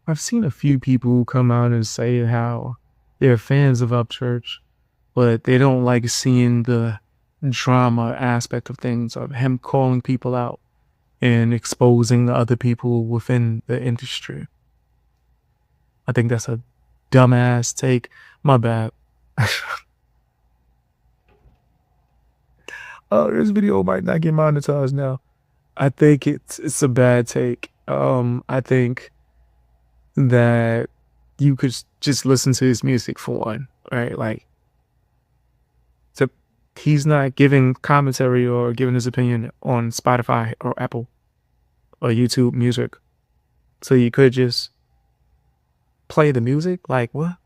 I've seen a few people come out and say how they're fans of Upchurch, but they don't like seeing the drama aspect of things, of him calling people out and exposing the other people within the industry. I think that's a dumbass take. My bad. Oh, this video might not get monetized now. I think it's a bad take. I think that you could just listen to his music for one, right? Like, so he's not giving commentary or giving his opinion on Spotify or Apple or YouTube Music. So you could just play the music, like what?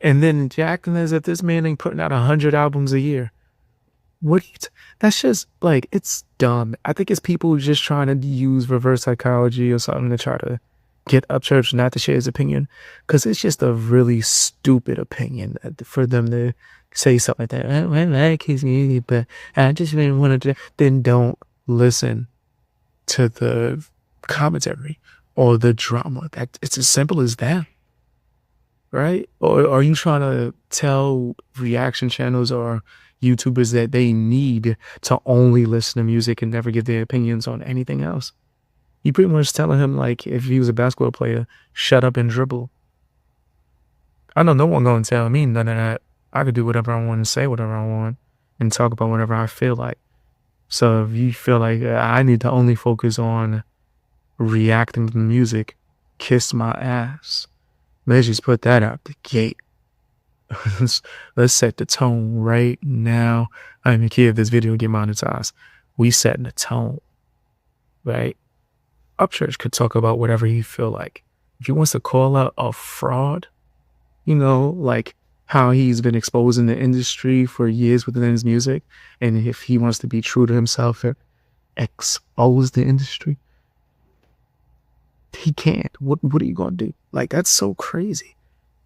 And then acting as if this man ain't putting out 100 albums a year. What? That's just like, it's dumb. I think it's people just trying to use reverse psychology or something to try to get Upchurch not to share his opinion, because it's just a really stupid opinion for them to say something like that. I like his music, but I just really want to. Then don't listen to the commentary or the drama. That it's as simple as that, right? Or are you trying to tell reaction channels or YouTubers that they need to only listen to music and never give their opinions on anything else? You pretty much telling him, like, if he was a basketball player, shut up and dribble. I know no one gonna tell me none of that. I could do whatever I want and say whatever I want and talk about whatever I feel like. So if you feel like I need to only focus on reacting to the music, kiss my ass. Let's just put that out the gate. Let's set the tone right now. I don't even care if this video get monetized. We setting the tone, right? Upchurch could talk about whatever he feel like. If he wants to call out a fraud, like how he's been exposing the industry for years within his music, and if he wants to be true to himself and expose the industry, he can't. What are you gonna do? Like, that's so crazy.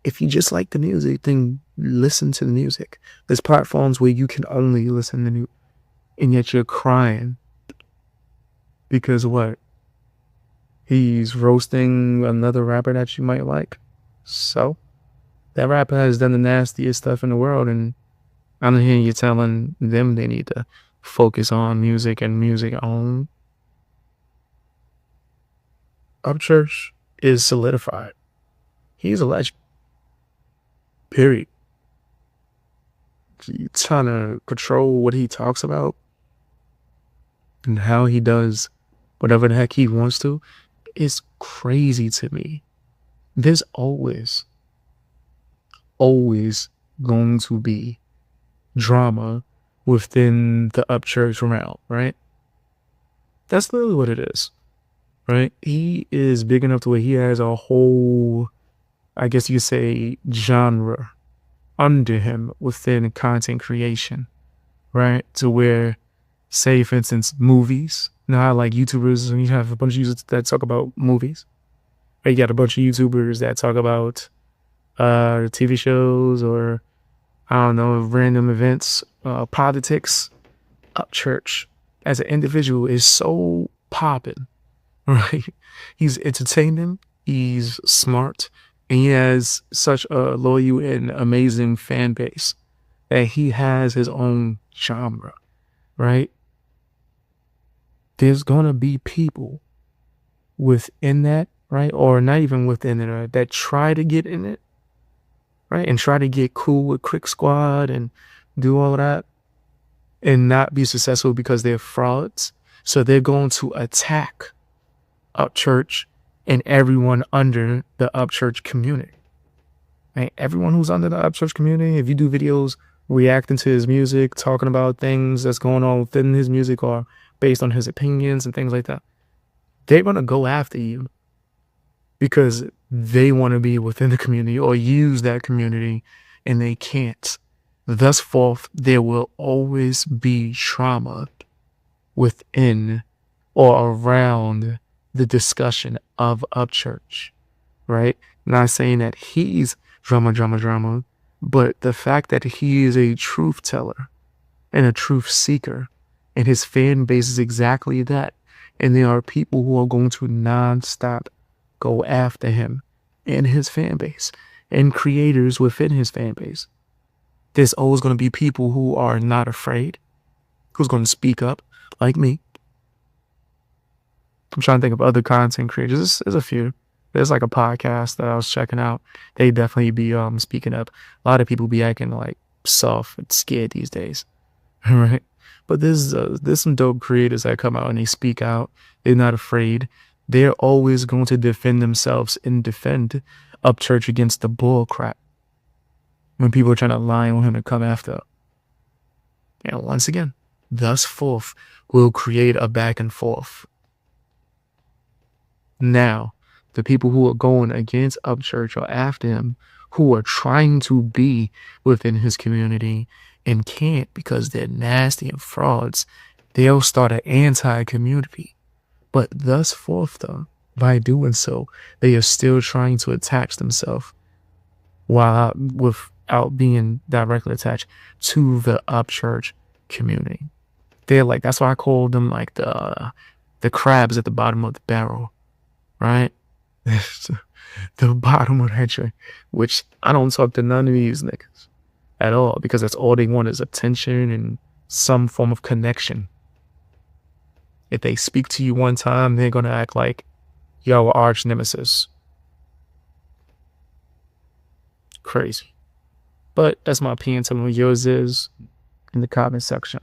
If you just like the music, then listen to the music. There's platforms where you can only listen to and yet you're crying because what? He's roasting another rapper that you might like. So that rapper has done the nastiest stuff in the world, and I'm hearing you telling them they need to focus on music and music only. Upchurch is solidified. He's a legend. Period. You trying to control what he talks about and how he does whatever the heck he wants to is crazy to me. There's always going to be drama within the Upchurch realm, right? That's literally what it is, right? He is big enough to where he has a whole, I guess you could say, genre under him within content creation, right? To where, say, for instance, movies. You know how, like, YouTubers, and you have a bunch of YouTubers that talk about movies. Or you got a bunch of YouTubers that talk about TV shows or, I don't know, random events, politics. Upchurch, as an individual, is so popping, right? He's entertaining, he's smart, and he has such a loyal and amazing fan base that he has his own genre, right? There's gonna be people within that, right? Or not even within it, right? That try to get in it, right? And try to get cool with Quick Squad and do all of that and not be successful because they're frauds. So they're going to attack Upchurch and everyone under the Upchurch community. Right? Everyone who's under the Upchurch community, if you do videos reacting to his music, talking about things that's going on within his music or based on his opinions and things like that, they're going to go after you because they want to be within the community or use that community and they can't. Thus forth, there will always be trauma within or around the discussion of Upchurch, right? Not saying that he's drama, but the fact that he is a truth teller and a truth seeker, and his fan base is exactly that. And there are people who are going to nonstop go after him and his fan base and creators within his fan base. There's always going to be people who are not afraid, who's going to speak up, like me. I'm trying to think of other content creators. There's a few. There's like a podcast that I was checking out. They definitely be speaking up. A lot of people be acting like soft and scared these days, right? But there's some dope creators that come out and they speak out. They're not afraid. They're always going to defend themselves and defend Upchurch against the bull crap when people are trying to lie on him and come after. And once again, thus forth will create a back and forth. Now, the people who are going against Upchurch or after him, who are trying to be within his community and can't because they're nasty and frauds, they'll start an anti-community. But thus forth, though, by doing so, they are still trying to attach themselves without being directly attached to the Upchurch community. They're like, that's why I call them like the crabs at the bottom of the barrel, right? The bottom of that tray, which I don't talk to none of these niggas at all, because that's all they want is attention and some form of connection. If they speak to you one time, they're gonna act like yo, arch nemesis. Crazy. But that's my opinion. Tell me what yours is in the comment section.